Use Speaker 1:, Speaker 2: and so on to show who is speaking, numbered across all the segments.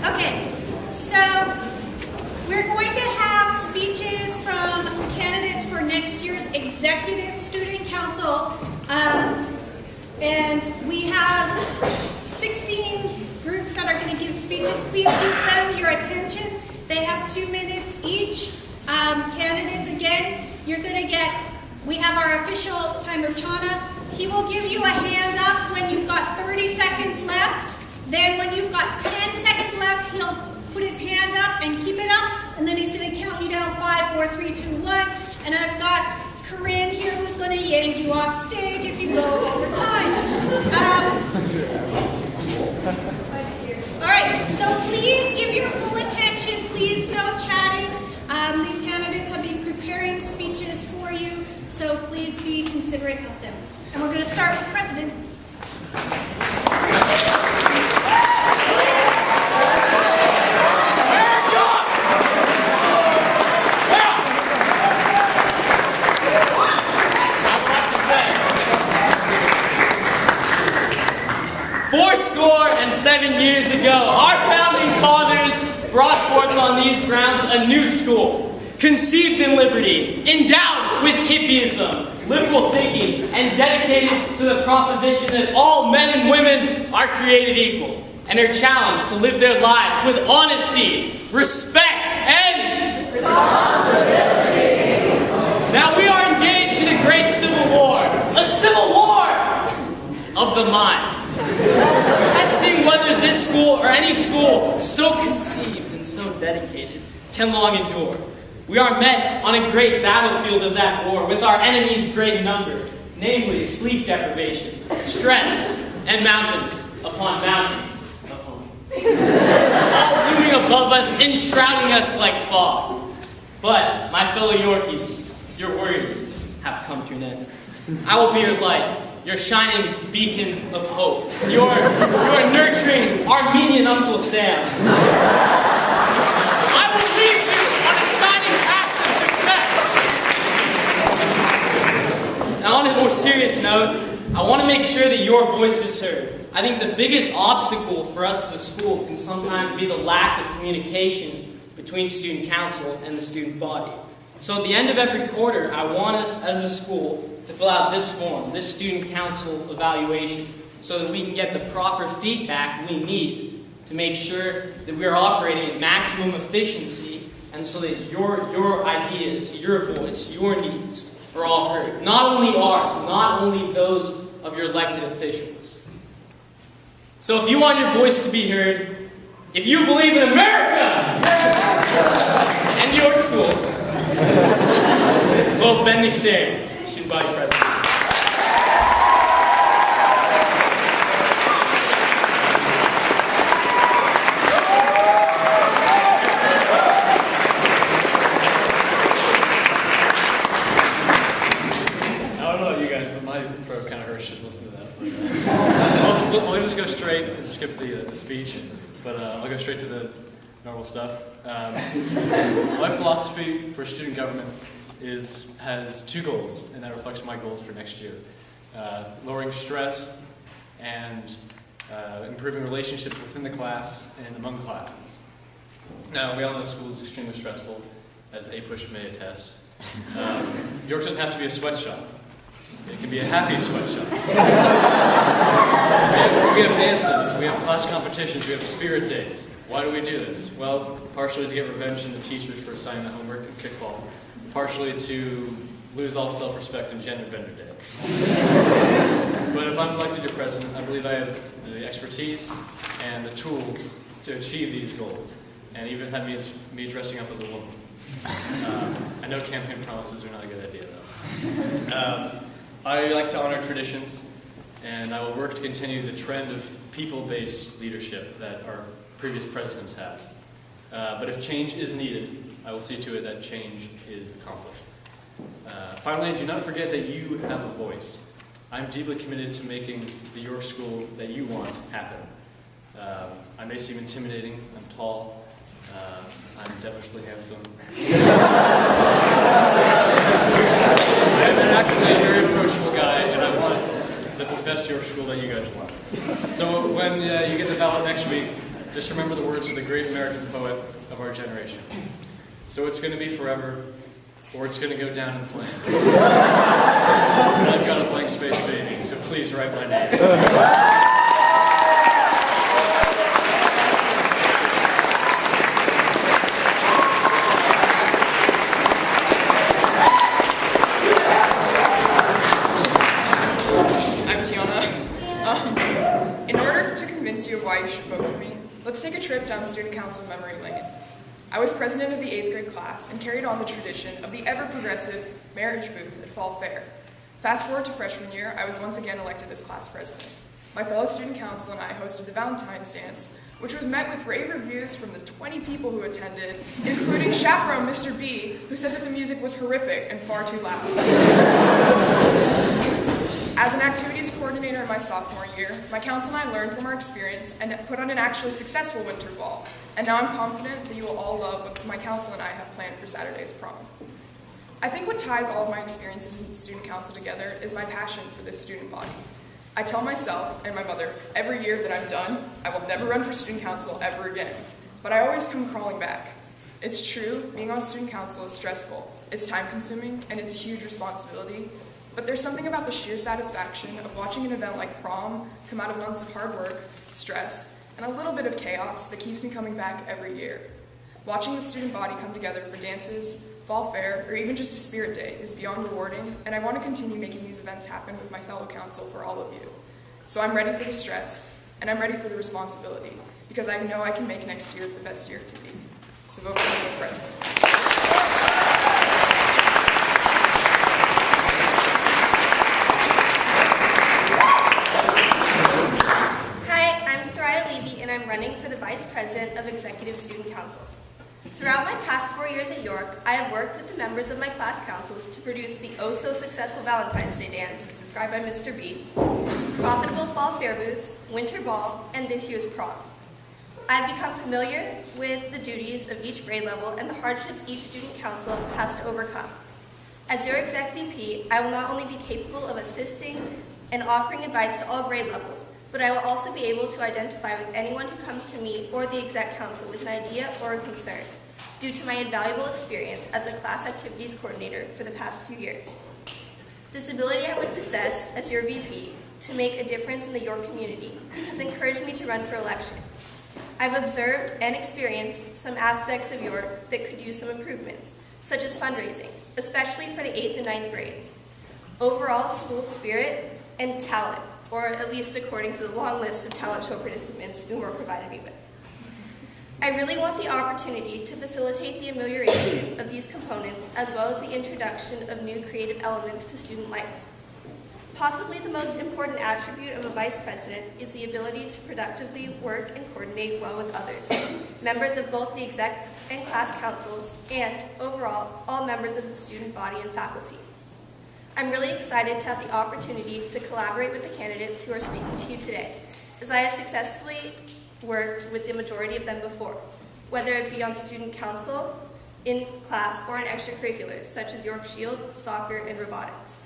Speaker 1: Okay, so we're going to have speeches from candidates for next year's Executive Student Council, and we have 16 groups that are going to give speeches. Please give them your attention. They have 2 minutes each. Candidates, again, you're going to get, we have our official timer, Chana. He will give you a hands up when you've got 30 seconds left. Then when you've got 10 seconds left, he'll put his hand up and keep it up. And then he's going to count you down 5, 4, 3, 2, 1. And I've got Corinne here who's going to yank you off stage if you go over time. All right, so please give your full attention. Please no chatting. These candidates have been preparing speeches for you, so please be considerate of them. And we're going to start with the President.
Speaker 2: Fourscore and 7 years ago, our founding fathers brought forth on these grounds a new school, conceived in liberty, endowed with hippieism, liberal thinking, and dedicated to the proposition that all men and women are created equal and are challenged to live their lives with honesty, respect, and responsibility. Now we are engaged in a great civil war, a civil war of the mind. Testing whether this school or any school so conceived and so dedicated can long endure. We are met on a great battlefield of that war with our enemy's great number, namely sleep deprivation, stress, and mountains upon mountains of home. All looming above us, enshrouding us like fog. But, my fellow Yorkies, your worries have come to an end. I will be your light, your shining beacon of hope, your nurturing Armenian Uncle Sam. I will lead you on a shining path to success. Now, on a more serious note, I want to make sure that your voice is heard. I think the biggest obstacle for us as a school can sometimes be the lack of communication between student council and the student body. So at the end of every quarter, I want us as a school to fill out this form, this student council evaluation, so that we can get the proper feedback we need to make sure that we are operating at maximum efficiency, and so that your ideas, your voice, your needs are all heard. Not only ours, not only those of your elected officials. So if you want your voice to be heard, if you believe in America and York School, vote Ben Nixon, student body president.
Speaker 3: I don't know about you guys, but my throat kind of hurts just listening to that. I'll just go straight and skip the speech, but I'll go straight to the normal stuff. My philosophy for student government has 2 goals, and that reflects my goals for next year. Lowering stress and improving relationships within the class and among classes. Now, we all know school is extremely stressful, as A-Push may attest. York doesn't have to be a sweatshop. It can be a happy sweatshop. We have dances, we have class competitions, we have spirit days. Why do we do this? Well, partially to get revenge on the teachers for assigning the homework and kickball. Partially to lose all self-respect in Gender Bender Day. But if I'm elected your president, I believe I have the expertise and the tools to achieve these goals. And even if that means me dressing up as a woman. I know campaign promises are not a good idea, though. I like to honor traditions, and I will work to continue the trend of people-based leadership that our previous presidents have. But if change is needed, I will see to it that change is accomplished. Finally, do not forget that you have a voice. I'm deeply committed to making the York School that you want happen. I may seem intimidating, I'm tall, I'm devilishly handsome. I'm actually a very approachable guy, and I want the best York School that you guys want. So when you get the ballot next week, Just remember the words of the great American poet of our generation. So it's going to be forever, or it's going to go down in flames. I've got a blank space baby, so please write my name.
Speaker 4: In order to convince you of why you should vote for me, let's take a trip down Student Council memory lane. I was president of the 8th grade class and carried on the tradition of the ever-progressive marriage booth at Fall Fair. Fast forward to freshman year, I was once again elected as class president. My fellow student council and I hosted the Valentine's Dance, which was met with rave reviews from the 20 people who attended, including chaperone Mr. B, who said that the music was horrific and far too loud. As an activities coordinator in my sophomore year, my council and I learned from our experience and put on an actually successful winter ball. And now I'm confident that you will all love what my council and I have planned for Saturday's prom. I think what ties all of my experiences in student council together is my passion for this student body. I tell myself and my mother every year that I'm done, I will never run for student council ever again. But I always come crawling back. It's true, being on student council is stressful. It's time-consuming, and it's a huge responsibility. But there's something about the sheer satisfaction of watching an event like prom come out of months of hard work, stress, and a little bit of chaos that keeps me coming back every year. Watching the student body come together for dances, fall fair, or even just a spirit day is beyond rewarding, and I want to continue making these events happen with my fellow council for all of you. So I'm ready for the stress, and I'm ready for the responsibility, because I know I can make next year the best year it can be. So vote for me for president.
Speaker 5: And I'm running for the Vice President of Executive Student Council. Throughout my past 4 years at York, I have worked with the members of my class councils to produce the oh-so-successful Valentine's Day dance, as described by Mr. B, profitable fall fair booths, winter ball, and this year's prom. I've become familiar with the duties of each grade level and the hardships each student council has to overcome. As your Exec VP, I will not only be capable of assisting and offering advice to all grade levels, but I will also be able to identify with anyone who comes to me or the Exec Council with an idea or a concern, due to my invaluable experience as a class activities coordinator for the past few years. This ability I would possess as your VP to make a difference in the York community has encouraged me to run for election. I've observed and experienced some aspects of York that could use some improvements, such as fundraising, especially for the 8th and 9th grades, overall school spirit, and talent, or at least according to the long list of talent show participants Umar provided me with. I really want the opportunity to facilitate the amelioration of these components as well as the introduction of new creative elements to student life. Possibly the most important attribute of a vice president is the ability to productively work and coordinate well with others, members of both the exec and class councils, and overall, all members of the student body and faculty. I'm really excited to have the opportunity to collaborate with the candidates who are speaking to you today, as I have successfully worked with the majority of them before, whether it be on student council, in class, or in extracurriculars, such as York Shield, soccer, and robotics.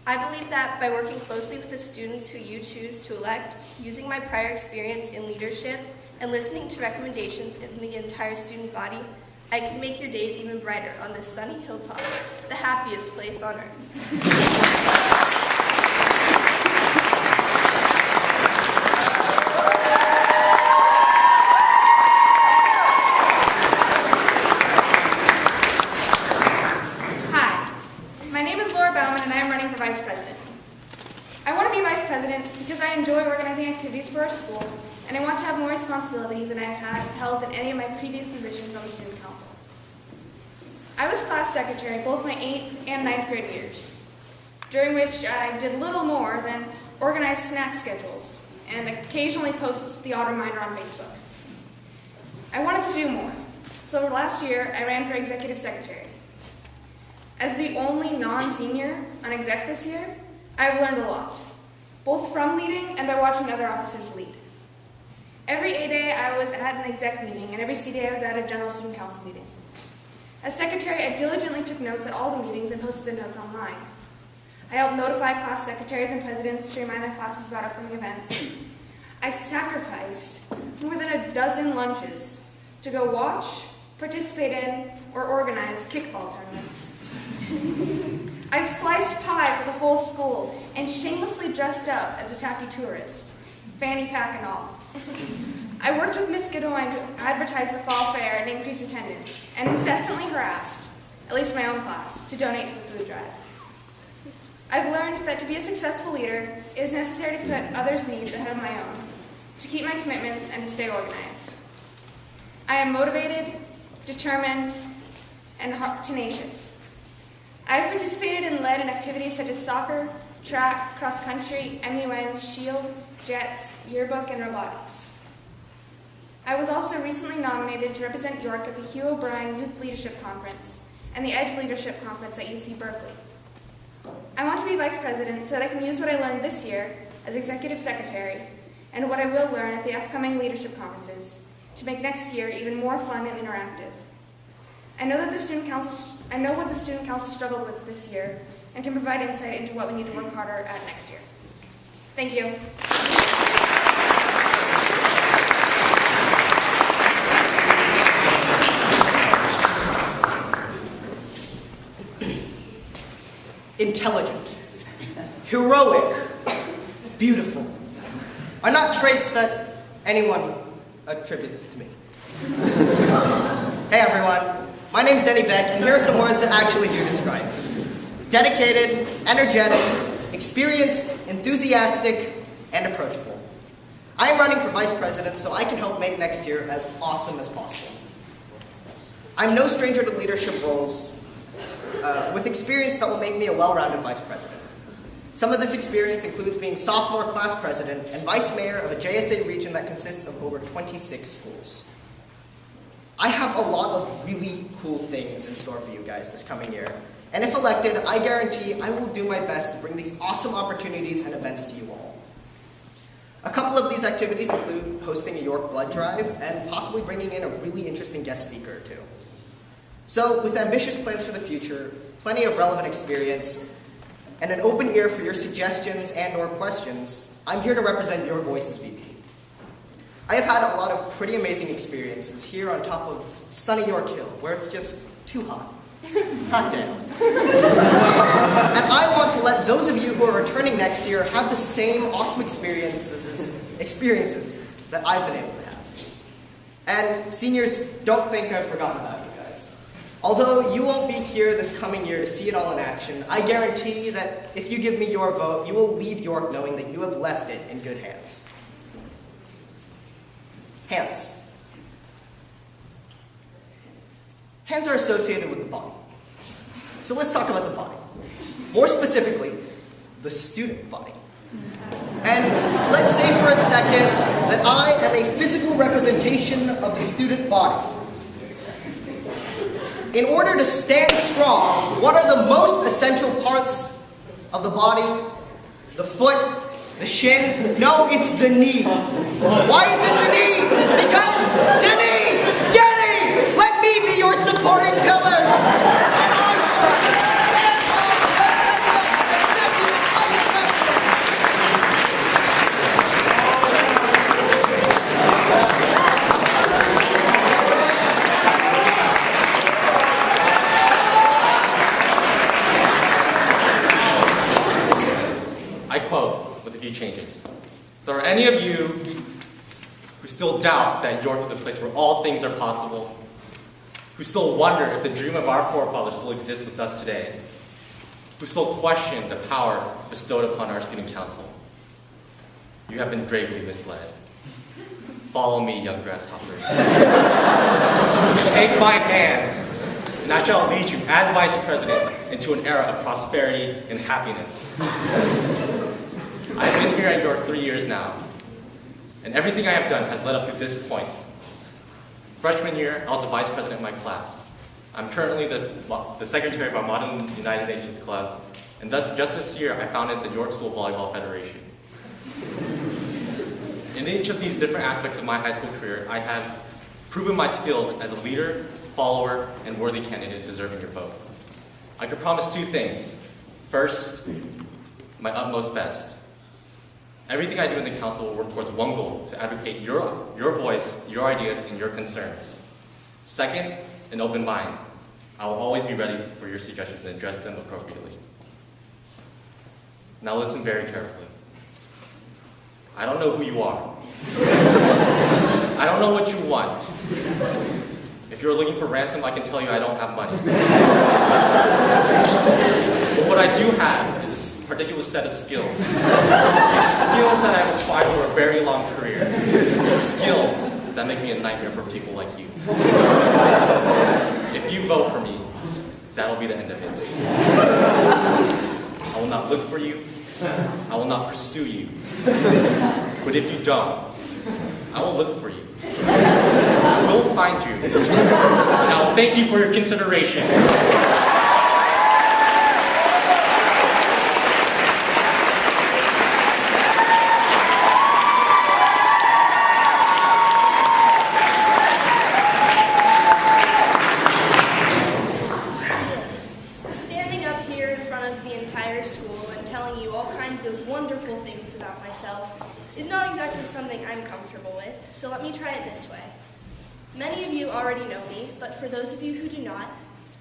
Speaker 5: I believe that by working closely with the students who you choose to elect, using my prior experience in leadership, and listening to recommendations in the entire student body, I can make your days even brighter on this sunny hilltop, the happiest place on earth.
Speaker 4: Vice President. I want to be Vice President because I enjoy organizing activities for our school, and I want to have more responsibility than I have held in any of my previous positions on the Student Council. I was class secretary both my 8th and 9th grade years, during which I did little more than organize snack schedules and occasionally post the odd reminder on Facebook. I wanted to do more, so last year I ran for executive secretary. As the only non-senior on exec this year, I've learned a lot, both from leading and by watching other officers lead. Every A day I was at an exec meeting, and every C day I was at a general student council meeting. As secretary, I diligently took notes at all the meetings and posted the notes online. I helped notify class secretaries and presidents to remind their classes about upcoming events. I sacrificed more than a
Speaker 6: a dozen lunches to go watch, participate in, or organize kickball tournaments. I've sliced pie for the whole school and shamelessly dressed up as a tacky tourist, fanny pack and all. I worked with Miss Godoyne to advertise the fall fair and increase attendance, and incessantly harassed, at least my own class, to donate to the food drive. I've learned that to be a successful leader, it is necessary to put others' needs ahead of my own, to keep my commitments and to stay organized. I am motivated, determined, and tenacious. I've participated and led in activities such as soccer, track, cross-country, MUN, SHIELD, JETS, yearbook, and robotics. I was also recently nominated to represent York at the Hugh O'Brien Youth Leadership Conference and the EDGE Leadership Conference at UC Berkeley. I want to be vice president so that I can use what I learned this year as executive secretary and what I will learn at the upcoming leadership conferences to make next year even more fun and interactive. I know what the student council struggled with this year and can provide insight into what we need to work harder at next year. Thank you.
Speaker 7: Intelligent, heroic, beautiful are not traits that anyone attributes to me. Hey everyone, my name's Denny Beck, and here are some words that actually do describe me. Dedicated, energetic, experienced, enthusiastic, and approachable. I am running for vice president so I can help make next year as awesome as possible. I'm no stranger to leadership roles with experience that will make me a well-rounded vice president. Some of this experience includes being sophomore class president and vice mayor of a JSA region that consists of over 26 schools. I have a lot of really cool things in store for you guys this coming year, and if elected, I guarantee I will do my best to bring these awesome opportunities and events to you all. A couple of these activities include hosting a York blood drive and possibly bringing in a really interesting guest speaker or two. So, with ambitious plans for the future, plenty of relevant experience, and an open ear for your suggestions and/or questions, I'm here to represent your voice as VP. I have had a lot of pretty amazing experiences here on top of sunny York Hill, where it's just too hot. Hot day. And I want to let those of you who are returning next year have the same awesome experiences that I've been able to have. And seniors, don't think I've forgotten about you guys. Although you won't be here this coming year to see it all in action, I guarantee that if you give me your vote, you will leave York knowing that you have left it in good hands. Hands. Hands are associated with the body. So let's talk about the body. More specifically, the student body. And let's say for a second that I am a physical representation of the student body. In order to stand strong, what are the most essential parts of the body? The foot, the shin? No, it's the knee. Why is it the knee? Because Denny, let me be your supporting pillars.
Speaker 3: I quote with a few changes. If there are any of you who still doubt that York is a place where all things are possible, who still wonder if the dream of our forefathers still exists with us today, who still question the power bestowed upon our student council, you have been gravely misled. Follow me, young grasshoppers. Take my hand, and I shall lead you as vice president into an era of prosperity and happiness. I've been here at York 3 years now, and everything I have done has led up to this point. Freshman year, I was the vice president of my class. I'm currently the secretary of our Modern United Nations Club, and thus just this year I founded the York School Volleyball Federation. In each of these different aspects of my high school career, I have proven my skills as a leader, follower, and worthy candidate deserving your vote. I could promise two things. First, my utmost best.
Speaker 8: Everything I do in the council will work towards one goal, to advocate your voice, your ideas, and your concerns. Second, an open mind. I will always be ready for your suggestions and address them appropriately. Now listen very carefully. I don't know who you are. I don't know what you want. If you're looking for ransom, I can tell you I don't have money. But what I do have is a particular set of skills. Skills that I've acquired for a very long career. Skills that make me a nightmare for people like you. If you vote for me, that'll be the end of it. I will not look for you. I will not pursue you. But if you don't, I will look for you. I will find you. And I will thank you for your consideration.
Speaker 5: Standing up here in front of the entire school and telling you all kinds of wonderful things about myself is not exactly something I'm comfortable with, so let me try it this way. Many of you already know me, but for those of you who do not,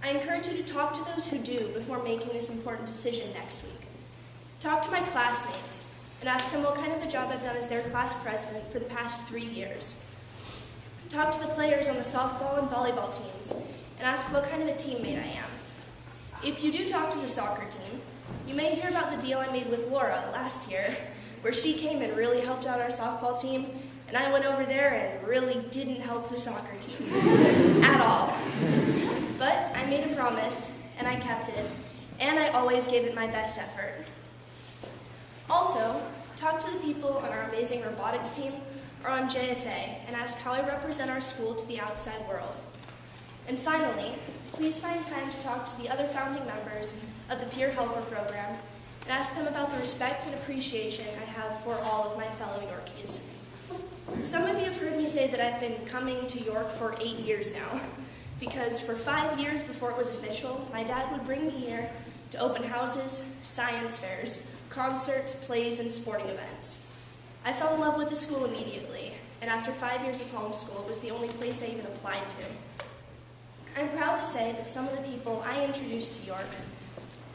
Speaker 5: I encourage you to talk to those who do before making this important decision next week. Talk to my classmates and ask them what kind of a job I've done as their class president for the past 3 years. Talk to the players on the softball and volleyball teams and ask what kind of a teammate I am. If you do talk to the soccer team, you may hear about the deal I made with Laura last year, where she came and really helped out our softball team, and I went over there and really didn't help the soccer team at all. But I made a promise, and I kept it, and I always gave it my best effort. Also, talk to the people on our amazing robotics team or on JSA and ask how I represent our school to the outside world. And finally, please find time to talk to the other founding members of the Peer Helper Program and ask them about the respect and appreciation I have for all of my fellow Yorkies. Some of you have heard me say that I've been coming to York for 8 years now, because for 5 years before it was official, my dad would bring me here to open houses, science fairs, concerts, plays, and sporting events. I fell in love with the school immediately, and after 5 years of homeschool, it was the only place I even applied to. I'm proud to say that some of the people I introduced to York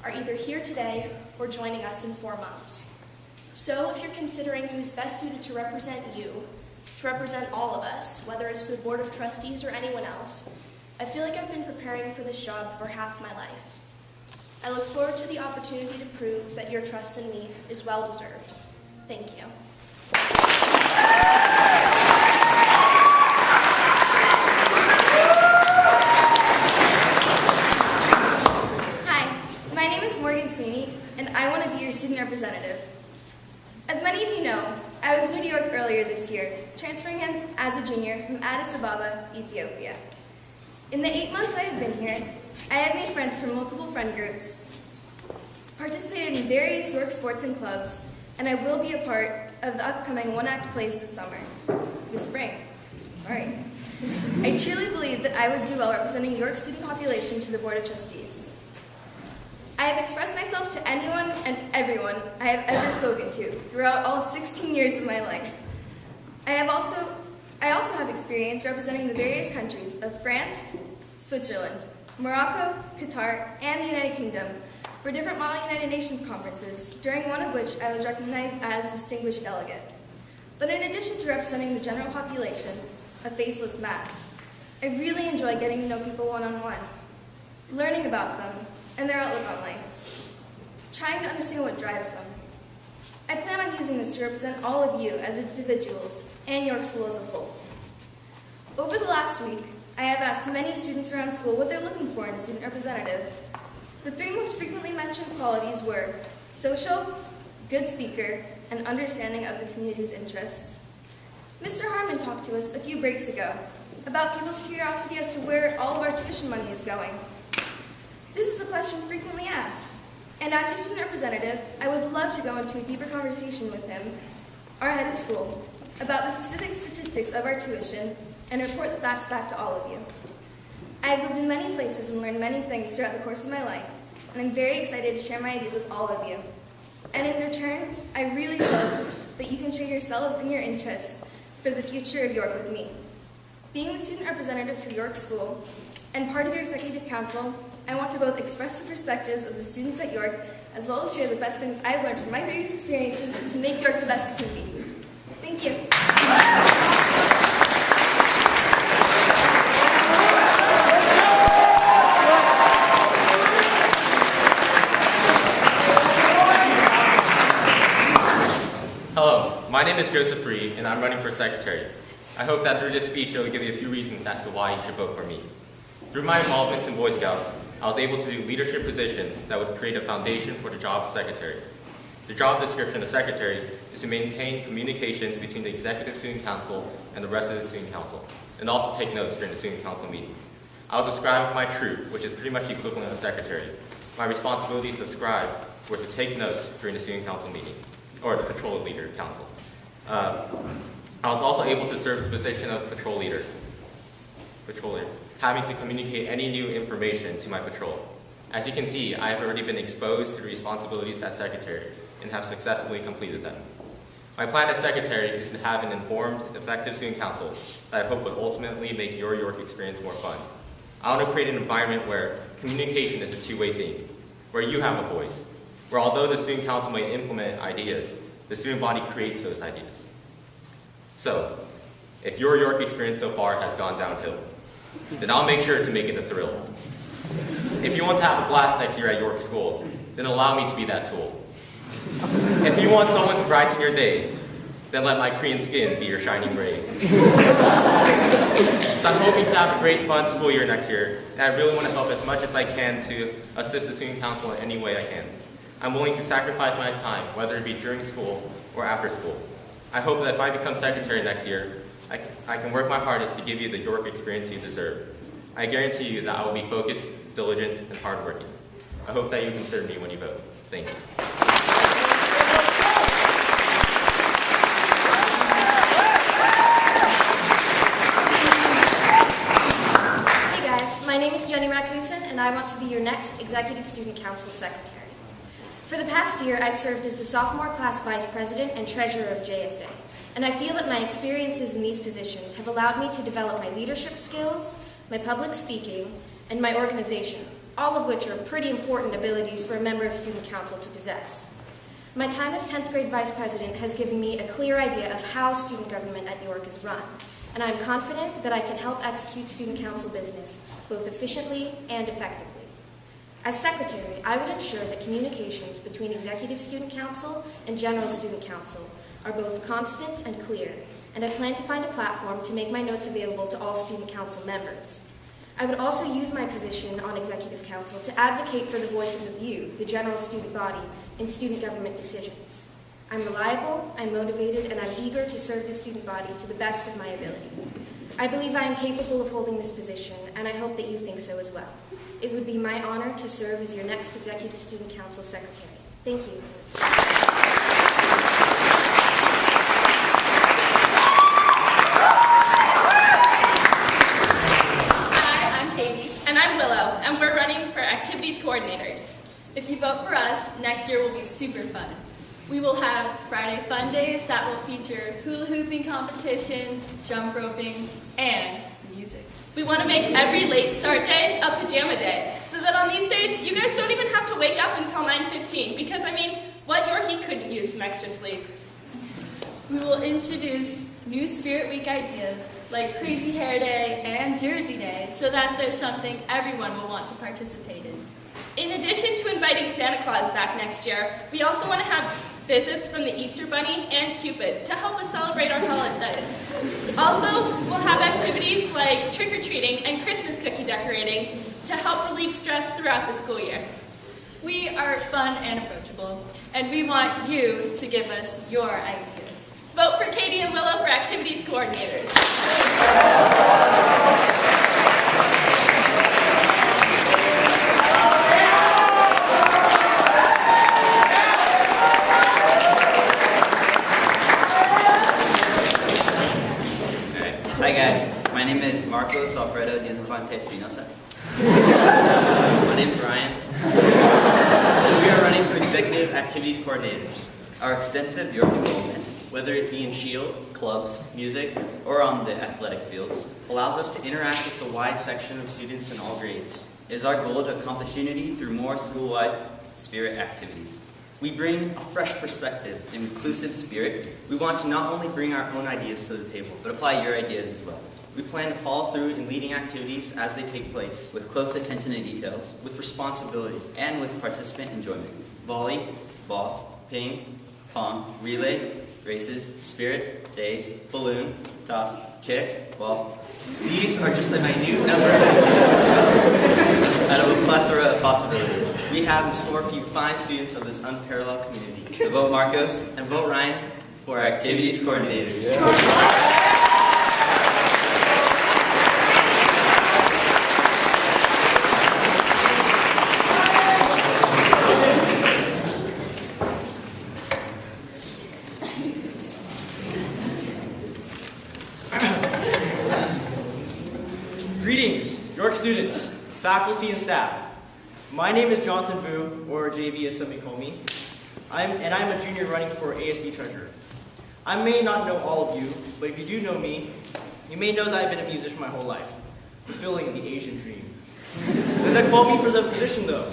Speaker 5: are either here today or joining us in 4 months. So if you're considering who's best suited to represent you, to represent all of us, whether it's the Board of Trustees or anyone else, I feel like I've been preparing for this job for half my life. I look forward to the opportunity to prove that your trust in me is well deserved. Thank you.
Speaker 9: My name is Morgan Sweeney, and I want to be your student representative. As many of you know, I was new to York earlier this year, transferring in as a junior from Addis Ababa, Ethiopia. In the 8 months I have been here, I have made friends from multiple friend groups, participated in various York sports and clubs, and I will be a part of the upcoming one-act plays this spring. I truly believe that I would do well representing York's student population to the Board of Trustees. I have expressed myself to anyone and everyone I have ever spoken to throughout all 16 years of my life. I also have experience representing the various countries of France, Switzerland, Morocco, Qatar, and the United Kingdom for different Model United Nations conferences, during one of which I was recognized as distinguished delegate. But in addition to representing the general population, a faceless mass, I really enjoy getting to know people one-on-one, learning about them and their outlook on life, trying to understand what drives them. I plan on using this to represent all of you as individuals and York School as a whole. Over the last week, I have asked many students around school what they're looking for in a student representative. The 3 most frequently mentioned qualities were social, good speaker, and understanding of the community's interests. Mr. Harmon talked to us a few breaks ago about people's curiosity as to where all of our tuition money is going. This is a question frequently asked, and as your student representative, I would love to go into a deeper conversation with him, our head of school, about the specific statistics of our tuition and report the facts back to all of you. I have lived in many places and learned many things throughout the course of my life, and I'm very excited to share my ideas with all of you. And in return, I really hope that you can share yourselves and your interests for the future of York with me. Being the student representative for York School and part of your executive council, I want to both express the perspectives of the students at York as well as share the best things I've learned from my previous experiences to make York the best it can be. Thank you.
Speaker 8: Hello, my name is Joseph Reed, and I'm running for secretary. I hope that through this speech, I will give you a few reasons as to why you should vote for me. Through my involvements in Boy Scouts, I was able to do leadership positions that would create a foundation for the job of secretary. The job description of secretary is to maintain communications between the executive student council and the rest of the student council, and also take notes during the student council meeting. I was a scribe of my troop, which is pretty much the equivalent of secretary. My responsibilities as scribe were to take notes during the student council meeting, or the patrol leader council. I was also able to serve the position of patrol leader, having to communicate any new information to my patrol. As you can see, I have already been exposed to the responsibilities as secretary and have successfully completed them. My plan as secretary is to have an informed, effective student council that I hope would ultimately make your York experience more fun. I want to create an environment where communication is a two-way thing, where you have a voice, where although the student council might implement ideas, the student body creates those ideas. So, if your York experience so far has gone downhill, then I'll make sure to make it a thrill. If you want to have a blast next year at York School, then allow me to be that tool. If you want someone to brighten your day, then let my Korean skin be your shining ray. So I'm hoping to have a great, fun school year next year, and I really want to help as much as I can to assist the student council in any way I can. I'm willing to sacrifice my time, whether it be during school or after school. I hope that if I become secretary next year, I can work my hardest to give you the York experience you deserve. I guarantee you that I will be focused, diligent, and hardworking. I hope that you consider me when you vote. Thank you.
Speaker 10: Hey guys, my name is Jenny Rakusin, and I want to be your next Executive Student Council Secretary. For the past year, I've served as the sophomore class vice president and treasurer of JSA, and I feel that my experiences in these positions have allowed me to develop my leadership skills, my public speaking, and my organization, all of which are pretty important abilities for a member of student council to possess. My time as 10th grade vice president has given me a clear idea of how student government at York is run, and I'm confident that I can help execute student council business both efficiently and effectively. As secretary, I would ensure that communications between executive student council and general student council are both constant and clear, and I plan to find a platform to make my notes available to all student council members. I would also use my position on executive council to advocate for the voices of you, the general student body, in student government decisions. I'm reliable, I'm motivated, and I'm eager to serve the student body to the best of my ability. I believe I am capable of holding this position, and I hope that you think so as well. It would be my honor to serve as your next Executive Student Council Secretary. Thank you.
Speaker 11: Hi, I'm Katie. And I'm Willow, and we're running for activities coordinators. If you vote for us, next year will be super fun. We will have Friday fun days that will feature hula hooping competitions, jump roping, and music. We want to make every late start day a pajama day, so that on these days, you guys don't even have to wake up until 9:15, because, I mean, what Yorkie couldn't use some extra sleep?
Speaker 12: We will introduce new Spirit Week ideas, like Crazy Hair Day and Jersey Day, so that there's something everyone will want to participate in.
Speaker 11: In addition to inviting Santa Claus back next year, we also want to have visits from the Easter Bunny and Cupid to help us celebrate our holidays. Also, we'll have activities like trick-or-treating and Christmas cookie decorating to help relieve stress throughout the school year.
Speaker 12: We are fun and approachable, and we want you to give us your ideas.
Speaker 11: Vote for Katie and Willow for activities coordinators.
Speaker 13: Hi guys, my name is Marcos Alfredo Diazafante Espinosa. My name is Ryan. We are running for Executive Activities Coordinators. Our extensive York involvement whether it be in Shield, clubs, music, or on the athletic fields, allows us to interact with a wide section of students in all grades. It is our goal to accomplish unity through more school-wide spirit activities. We bring a fresh perspective, an inclusive spirit. We want to not only bring our own ideas to the table, but apply your ideas as well. We plan to follow through in leading activities as they take place, with close attention to details, with responsibility, and with participant enjoyment. Volley, ball, ping, pong, relay, races, spirit, days, balloon, toss, kick, ball. These are just a minute number out of a plethora of possibilities we have in store for you fine students of this unparalleled community. So vote Marcos and vote Ryan for our activities coordinators. Yeah.
Speaker 7: Greetings, York students, faculty, and staff. My name is Jonathan Vu, or JV as some may call me, I'm a junior running for ASB Treasurer. I may not know all of you, but if you do know me, you may know that I've been a musician my whole life, fulfilling the Asian dream. Does that qualify me for the position, though?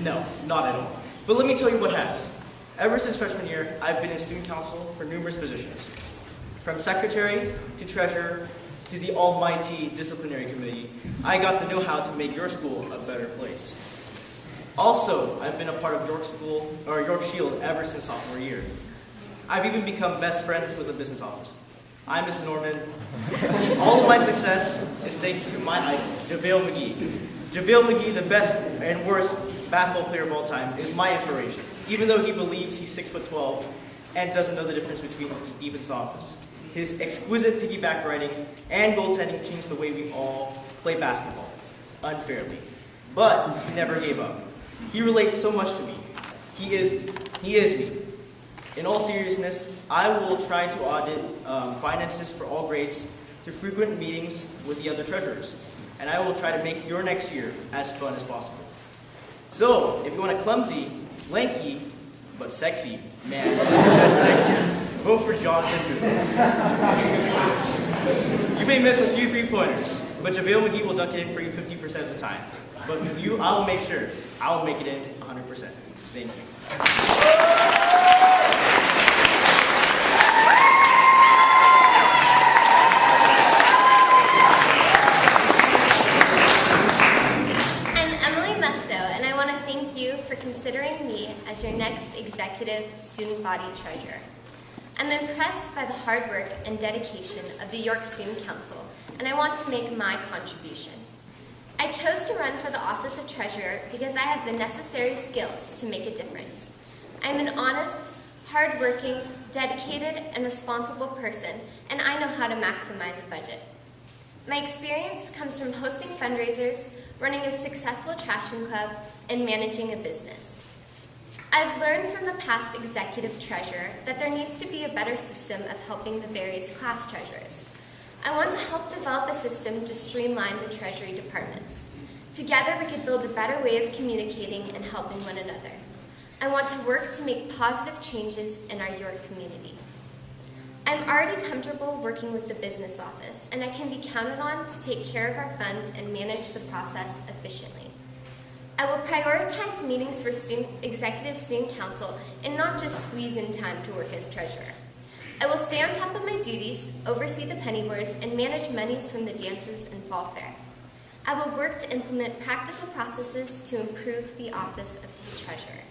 Speaker 7: No, not at all. But let me tell you what has. Ever since freshman year, I've been in student council for numerous positions, from secretary to treasurer, to the almighty disciplinary committee. I got the know-how to make your school a better place. Also, I've been a part of York Shield ever since sophomore year. I've even become best friends with the business office. I'm Mrs. Norman. All of my success is thanks to my idol, JaVale McGee. JaVale McGee, the best and worst basketball player of all time, is my inspiration, even though he believes he's 6'12" and doesn't know the difference between deep and soft. His exquisite piggyback riding and goaltending changed the way we all play basketball, unfairly. But he never gave up. He relates so much to me. He is me. In all seriousness, I will try to audit finances for all grades through frequent meetings with the other treasurers, and I will try to make your next year as fun as possible. So, if you want a clumsy, lanky, but sexy man next year, vote for Jonathan Booth. You may miss a few three-pointers, but JaVale McGee will dunk it in for you 50% of the time. But with you, I will make sure I will make it in 100%. Thank you.
Speaker 14: Considering me as your next executive student body treasurer. I'm impressed by the hard work and dedication of the York Student Council, and I want to make my contribution. I chose to run for the office of treasurer because I have the necessary skills to make a difference. I'm an honest, hard-working, dedicated, and responsible person, and I know how to maximize a budget. My experience comes from hosting fundraisers, running a successful trashing club, and managing a business. I've learned from the past executive treasurer that there needs to be a better system of helping the various class treasurers. I want to help develop a system to streamline the treasury departments. Together we could build a better way of communicating and helping one another. I want to work to make positive changes in our York community. I'm already comfortable working with the business office, and I can be counted on to take care of our funds and manage the process efficiently. I will prioritize meetings for executive student council and not just squeeze in time to work as treasurer. I will stay on top of my duties, oversee the penny boards, and manage monies from the dances and fall fair. I will work to implement practical processes to improve the office of the treasurer.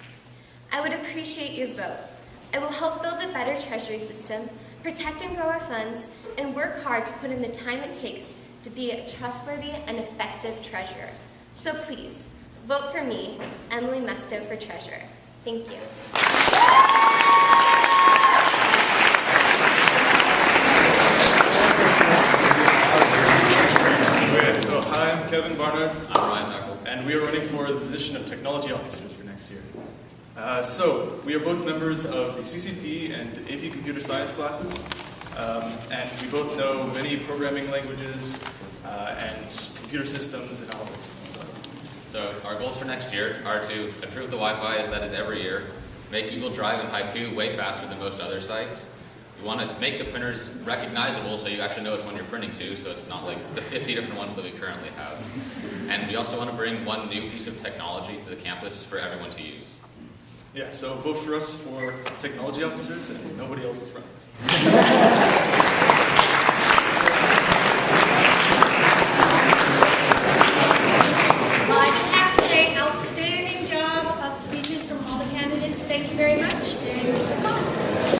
Speaker 14: I would appreciate your vote. I will help build a better treasury system, protect and grow our funds, and work hard to put in the time it takes to be a trustworthy and effective treasurer. So please, vote for me, Emily Mesto, for treasurer. Thank you.
Speaker 15: Okay, so hi, I'm Kevin Barnard.
Speaker 16: I'm Ryan Knuckle.
Speaker 15: And we are running for the position of technology officers for next year. So, we are both members of the CCP and AP Computer Science classes, and we both know many programming languages and computer systems and algorithms and stuff.
Speaker 16: So our goals for next year are to improve the Wi-Fi as that is every year, make Google Drive and Haiku way faster than most other sites. We want to make the printers recognizable so you actually know which one you're printing to, so it's not like the 50 different ones that we currently have. And we also want to bring one new piece of technology to the campus for everyone to use.
Speaker 15: Yeah, so vote for us for technology officers, and nobody else is running this.